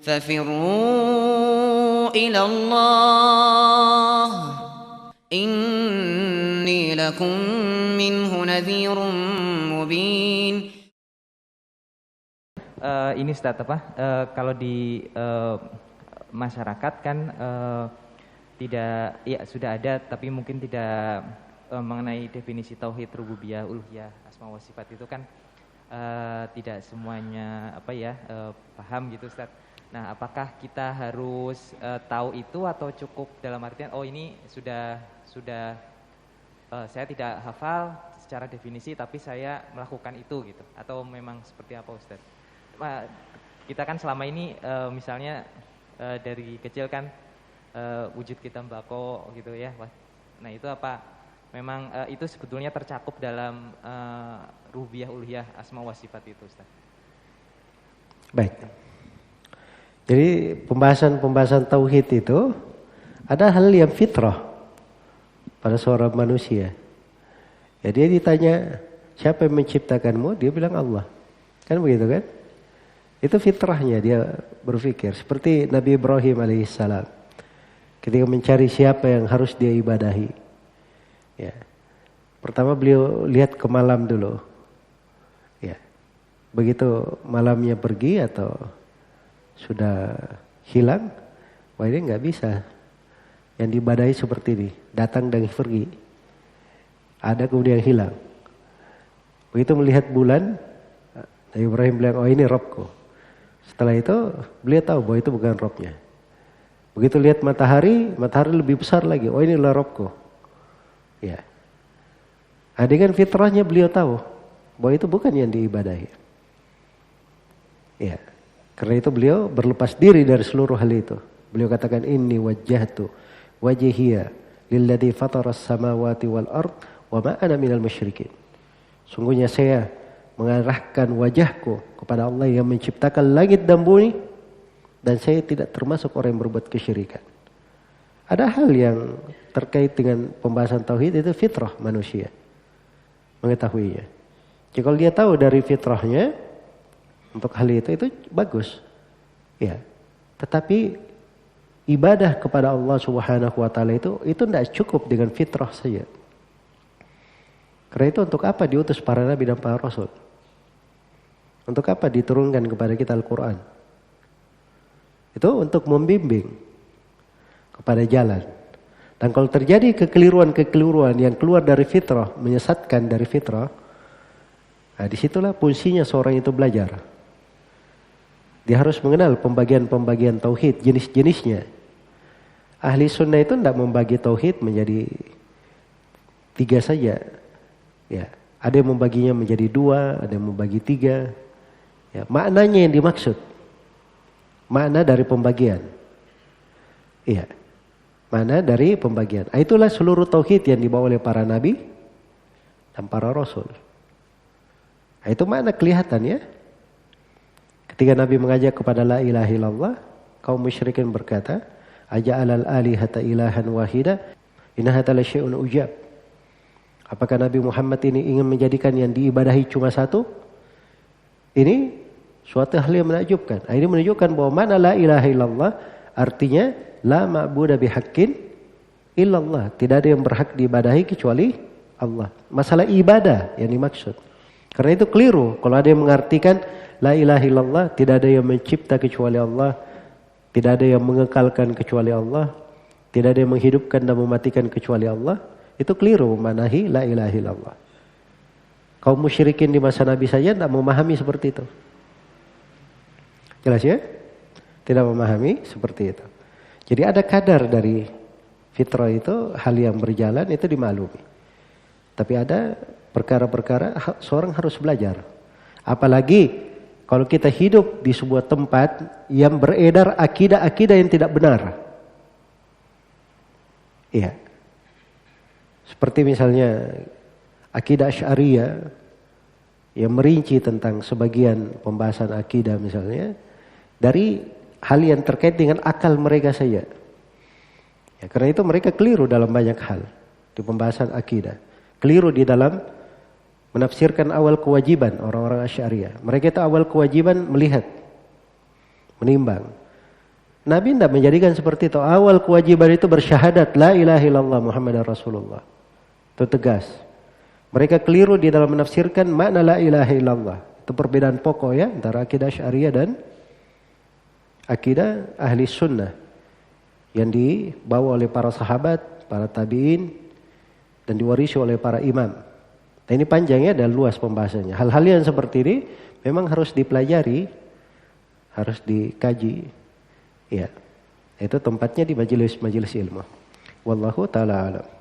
ففروا إلى الله إني لكم منه نذير مبين. Ini Ustaz kalau di masyarakat kan tidak, ya sudah ada tapi mungkin tidak mengenai definisi tauhid rububiyah, uluhiyah, asma wa sifat itu kan tidak semuanya paham gitu Ustaz. Nah, apakah kita harus tahu itu atau cukup dalam artian ini sudah saya tidak hafal secara definisi tapi saya melakukan itu gitu, atau memang seperti apa Ustaz? Kita kan selama ini misalnya dari kecil kan wujud kita mbako gitu ya. Nah itu apa memang itu sebetulnya tercakup dalam rububiyah, uluhiyah, asma wa sifat itu Ustaz? Baik. Jadi pembahasan tauhid itu ada hal yang fitrah pada seorang manusia. Ya, dia ditanya siapa yang menciptakanmu, dia bilang Allah. Kan begitu kan? Itu fitrahnya dia berpikir. Seperti Nabi Ibrahim alaihissalam. Ketika mencari siapa yang harus dia ibadahi. Ya. Pertama beliau lihat ke malam dulu. Ya. Begitu malamnya pergi atau sudah hilang, wah ini nggak bisa. Yang diibadahi seperti ini. Datang dan pergi. Ada kemudian hilang. Begitu melihat bulan, Nabi Ibrahim bilang, ini Robku. Setelah itu beliau tahu bahwa itu bukan Robnya. Begitu lihat matahari lebih besar lagi. Inilah Robku. Ya. Dengan fitrahnya beliau tahu bahwa itu bukan yang diibadahi. Ya. Karena itu beliau berlepas diri dari seluruh hal itu. Beliau katakan inni wajjahtu wajhiya lilladzi fataras samawati wal ard wa ma ana minal musyrikin. Sungguhnya saya mengarahkan wajahku kepada Allah yang menciptakan langit dan bumi, dan saya tidak termasuk orang yang berbuat kesyirikan. Ada hal yang terkait dengan pembahasan tauhid itu fitrah manusia mengetahuinya. Jika dia tahu dari fitrahnya untuk hal itu bagus. Ya. Tetapi ibadah kepada Allah Subhanahu wa taala itu tidak cukup dengan fitrah saja. Karena itu untuk apa diutus para nabi dan para rasul? Untuk apa diturunkan kepada kita Al-Quran? Itu untuk membimbing kepada jalan. Dan kalau terjadi kekeliruan yang keluar dari fitrah, menyesatkan dari fitrah, disitulah fungsinya seorang itu belajar. Dia harus mengenal pembagian-pembagian tauhid, jenis-jenisnya. Ahli sunnah itu tidak membagi tauhid menjadi 3 saja. Ya, ada yang membaginya menjadi 2, ada yang membagi 3. Ya, maknanya yang dimaksud. Makna dari pembagian. Iya. Makna dari pembagian. Itulah seluruh tauhid yang dibawa oleh para nabi dan para rasul. Itu makna kelihatan ya. Ketika Nabi mengajak kepada la ilaha illallah, kaum musyrikin berkata, aja'alal alihata ilahan wahida, inna hadza la syai'un ujab. Apakah Nabi Muhammad ini ingin menjadikan yang diibadahi cuma satu? Ini suatu hal yang menakjubkan. Ini menunjukkan bahwa mana la ilaha illallah artinya la ma'budu bihaqqin illallah. Tidak ada yang berhak diibadahi kecuali Allah. Masalah ibadah yang dimaksud. Karena itu keliru kalau ada yang mengartikan la ilaha illallah tidak ada yang mencipta kecuali Allah, tidak ada yang mengekalkan kecuali Allah, tidak ada yang menghidupkan dan mematikan kecuali Allah. Itu keliru memanahi la ilaha illallah. Kaum musyrikin di masa Nabi saja tidak memahami seperti itu. Jelas ya? Tidak memahami seperti itu. Jadi ada kadar dari fitrah itu, hal yang berjalan itu dimaklumi. Tapi ada perkara-perkara seorang harus belajar. Apalagi kalau kita hidup di sebuah tempat yang beredar akidah-akidah yang tidak benar. Iya. Seperti misalnya akidah Asy'ariyah yang merinci tentang sebagian pembahasan akidah misalnya dari hal yang terkait dengan akal mereka saja. Ya, karena itu mereka keliru dalam banyak hal di pembahasan akidah. Keliru di dalam menafsirkan awal kewajiban orang-orang Asy'ariyah. Mereka itu awal kewajiban melihat, menimbang. Nabi tidak menjadikan seperti itu. Awal kewajiban itu bersyahadat la ilaha illallah Muhammadar Rasulullah. Itu tegas. Mereka keliru di dalam menafsirkan makna la ilaha illallah. Itu perbedaan pokok ya antara akidah Syariah dan akidah ahli sunnah yang dibawa oleh para sahabat, para tabi'in dan diwarisi oleh para imam. Nah, ini panjang ya dan luas pembahasannya. Hal-hal yang seperti ini memang harus dipelajari, harus dikaji. Ya. Itu tempatnya di majelis-majelis ilmu. Wallahu taala alam.